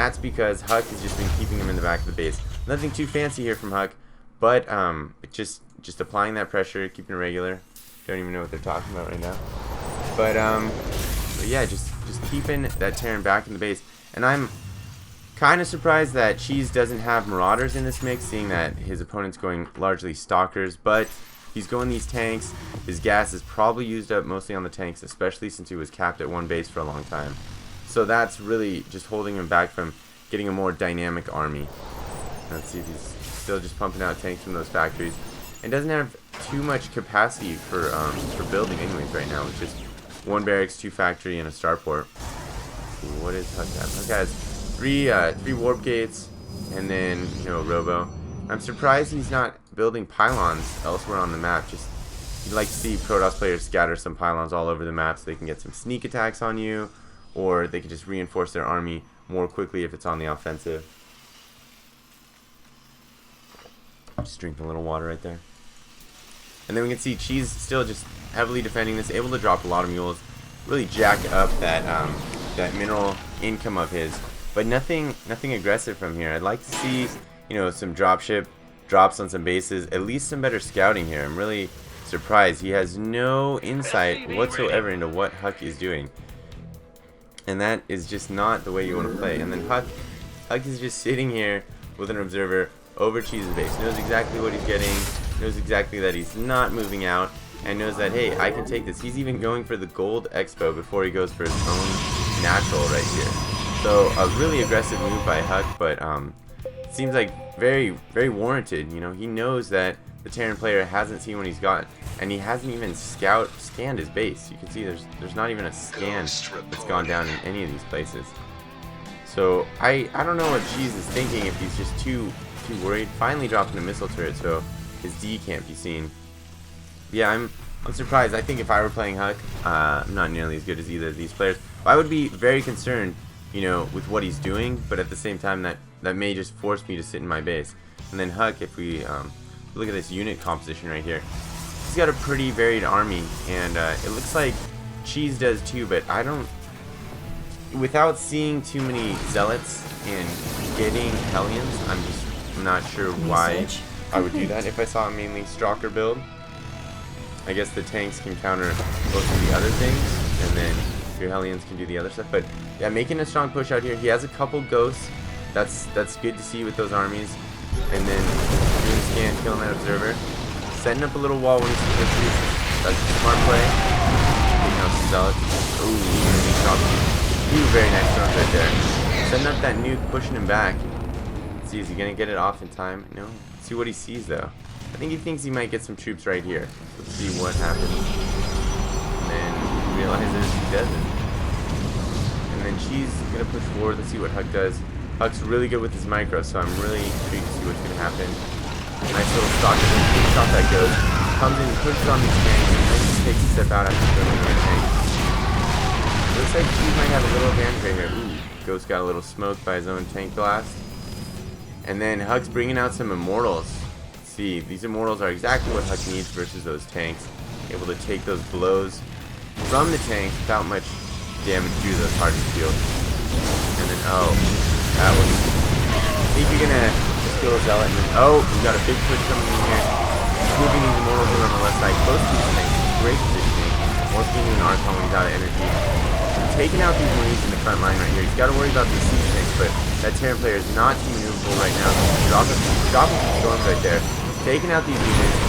that's because Huck has just been keeping him in the back of the base. Nothing too fancy here from Huck, but just applying that pressure, keeping it regular. Don't even know what they're talking about right now. But yeah, just keeping that Terran back in the base. And I'm kind of surprised that Cheese doesn't have Marauders in this mix, seeing that his opponent's going largely Stalkers, but he's going these tanks. His gas is probably used up mostly on the tanks, especially since he was capped at one base for a long time. So that's really just holding him back from getting a more dynamic army. Let's see if he's still just pumping out tanks from those factories. And doesn't have too much capacity for building anyways right now, with just one barracks, 2 factory, and a starport. What is Huck have? Huck has three warp gates, and then a robo. I'm surprised he's not building pylons elsewhere on the map. Just you'd like to see Protoss players scatter some pylons all over the map so they can get some sneak attacks on you, or they can just reinforce their army more quickly if it's on the offensive. Just drink a little water right there. And then we can see Cheese still just heavily defending this, able to drop a lot of mules, really jack up that that mineral income of his, but nothing aggressive from here. I'd like to see some dropship drops on some bases, at least some better scouting here. I'm really surprised he has no insight whatsoever into what Huck is doing, and that is just not the way you want to play. And then Huck is just sitting here with an observer over Cheese's base, knows exactly what he's getting, knows exactly that he's not moving out, and knows that, hey, I can take this. He's even going for the gold expo before he goes for his own natural right here. So a really aggressive move by Huck, but it seems like very, very warranted. He knows that the Terran player hasn't seen what he's got, and he hasn't even scanned his base. You can see there's not even a scan that's gone down in any of these places. So I don't know what Cheese is thinking, if he's just too worried. Finally dropping a missile turret, so his D can't be seen. Yeah, I'm surprised. I think if I were playing Huck, I'm not nearly as good as either of these players. I would be very concerned, with what he's doing, but at the same time that may just force me to sit in my base. And then Huck, if we look at this unit composition right here, he's got a pretty varied army, and it looks like Cheese does too, but I don't, without seeing too many zealots and getting Hellions, I'm not sure why I would do that if I saw a mainly Stalker build. I guess the tanks can counter most of the other things, and then your Hellions can do the other stuff. But yeah, making a strong push out here. He has a couple ghosts. That's good to see with those armies. And then doing scan, killing that observer, setting up a little wall when he's supposed to. That's a smart play. Taking out some zealots. Ooh, enemy dropping 2 very nice drones right there. Setting up that nuke, pushing him back. Let's see, is he gonna get it off in time? No. Let's see what he sees though. I think he thinks he might get some troops right here. Let's see what happens. And then he realizes he doesn't. And then Cheese is gonna push forward. Let's see what Huck does. Huck's really good with his micro, so I'm really intrigued to see what's gonna happen. Nice little stalker. Shot that goes. Comes in, pushes on these tanks, and then just takes a step out after killing that tank. Looks like Cheese might have a little advantage right here. Ooh, Ghost got a little smoked by his own tank blast. And then Huck's bringing out some Immortals. Let's see, these Immortals are exactly what Huck needs versus those tanks. Able to take those blows from the tanks without much damage due to those hardened shields. And then, oh, that was... I think you're gonna just kill a Zealot. And then, oh, we got a big push coming in here. Moving these Immortals in on the left side, close to these tanks. Great positioning. Morphing into an Archon when he's out of energy. Taking out these Marines in the front line right here. He's got to worry about these siege tanks, but that Terran player is not too maneuverable right now. Dropping some storms right there. Taking out these units.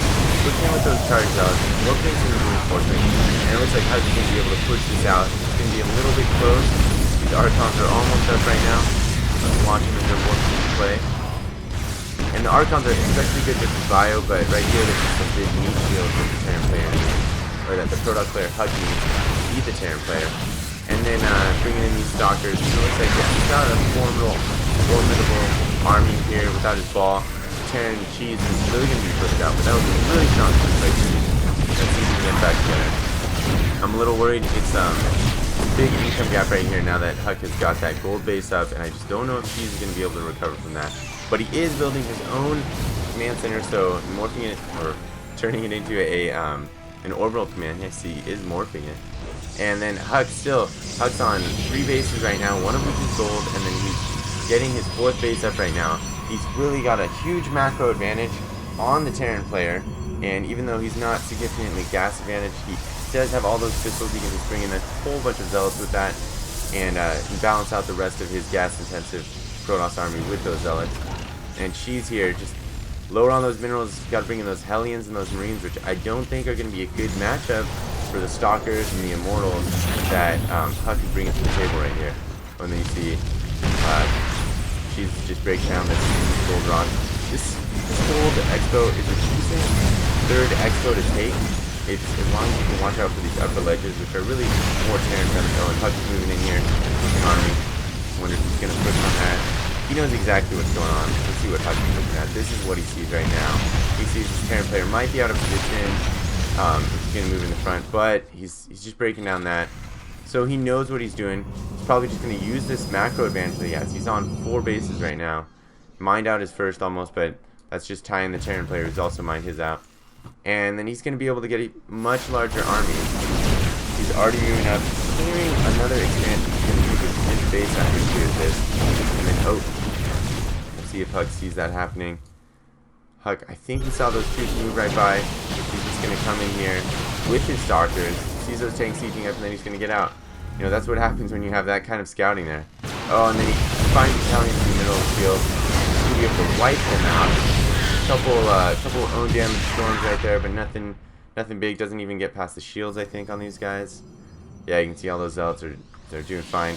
Pushing in with those charge zealots. Looking some reinforcements. And it looks like Huck's going to be able to push this out. It's going to be a little bit close. These Archons are almost up right now. Let's watch them as they're working to play. And the Archons are especially good versus bio, but right here there's just some big meat shields that the Terran player needs. Or that the Protoss player Huck needs to beat the Terran player. And then bringing in these Stalkers. It looks like, yeah, he's got a formidable army here without his ball. Terran Cheese is really going to be pushed out, but that was a really strong push by Cheese. Let's see if we can get back together. I'm a little worried. It's a big income gap right here now that Huck has got that gold base up, and I just don't know if Cheese is going to be able to recover from that. But he is building his own command center, so morphing it, or turning it into an orbital command. Yes, he is morphing it. And then Huck's on 3 bases right now, one of which is gold, and then he's getting his 4th base up right now. He's really got a huge macro advantage on the Terran player, and even though he's not significantly gas advantage, he does have all those pistols. He can just bring in a whole bunch of zealots with that, and balance out the rest of his gas-intensive Protoss army with those zealots. And Cheese here, just lower on those minerals, got to bring in those Hellions and those Marines, which I don't think are going to be a good matchup for the Stalkers and the Immortals that Huck is bringing to the table right here. And then you see Cheese just breaks down this gold rock. This gold expo is a decent 3rd expo to take. It's as long as you can watch out for these upper ledges, which are really more Terran friendly. Oh, and Huck is moving in here with an army. Wonder if he's going to push on that. He knows exactly what's going on. Let's see what Huck is looking at. This is what he sees right now. He sees this Terran player might be out of position. He's going to move in the front, but he's just breaking down that. So he knows what he's doing. He's probably just going to use this macro advantage that he has. He's on 4 bases right now. Mined out his first almost, but that's just tying the Terran player who's also mined his out. And then he's going to be able to get a much larger army. He's already moving up, clearing another expansion. He's going to move his base after he clears this. And then, oh, let's see if Huck sees that happening. Huck, I think he saw those troops move right by. He's just going to come in here with his Stalkers, sees those tanks sieging up, and then he's going to get out. You know, that's what happens when you have that kind of scouting there. Oh, and then he finds Italians in the middle of the field. He's going to be able to wipe them out. Couple own damage storms right there, but nothing big. Doesn't even get past the shields, I think, on these guys. Yeah, you can see all those zealots they're doing fine.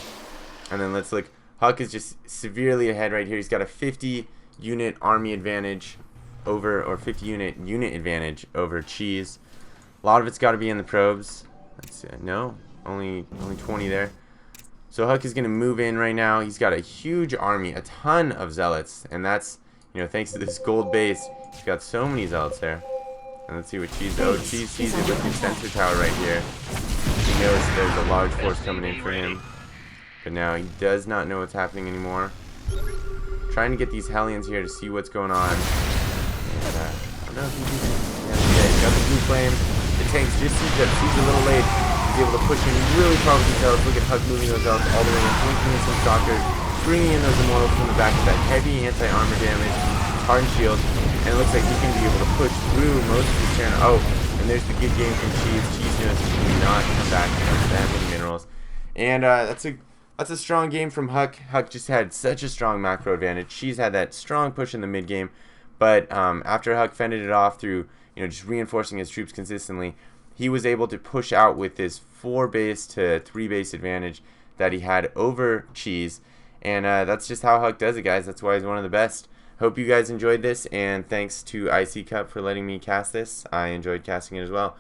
And then let's look. Huck is just severely ahead right here. He's got a 50 unit army advantage over, or 50 unit advantage over Cheese. A lot of it's got to be in the probes. Let's see. No, only 20 there. So Huck is going to move in right now. He's got a huge army, a ton of zealots, and that's, you know, thanks to this gold base, he's got so many zealots there. And let's see what Cheese. Oh, Cheese sees it with his sensor tower right here. He knows there's a large force coming in for him, but now he does not know what's happening anymore. Trying to get these Hellions here to see what's going on. And, I don't know if he's even. Yeah, he's got the blue flame. The tanks just seized up. Seized a little late. He's able to push in really far with these zealots. Look at Huck moving those zealots all the way in, blinking in some Stalkers, bringing in those Immortals from the back with that heavy anti-armor damage, hardened shield, and it looks like he's going to be able to push through most of his Terran. Oh, and there's the good game from Cheese. Cheese knows he cannot come back from that many minerals. And that's a strong game from Huck. Huck just had such a strong macro advantage. Cheese had that strong push in the mid game, but after Huck fended it off through, you know, just reinforcing his troops consistently, he was able to push out with this 4 base to 3 base advantage that he had over Cheese. And that's just how Huck does it, guys. That's why he's one of the best. Hope you guys enjoyed this, and thanks to IC Cup for letting me cast this. I enjoyed casting it as well.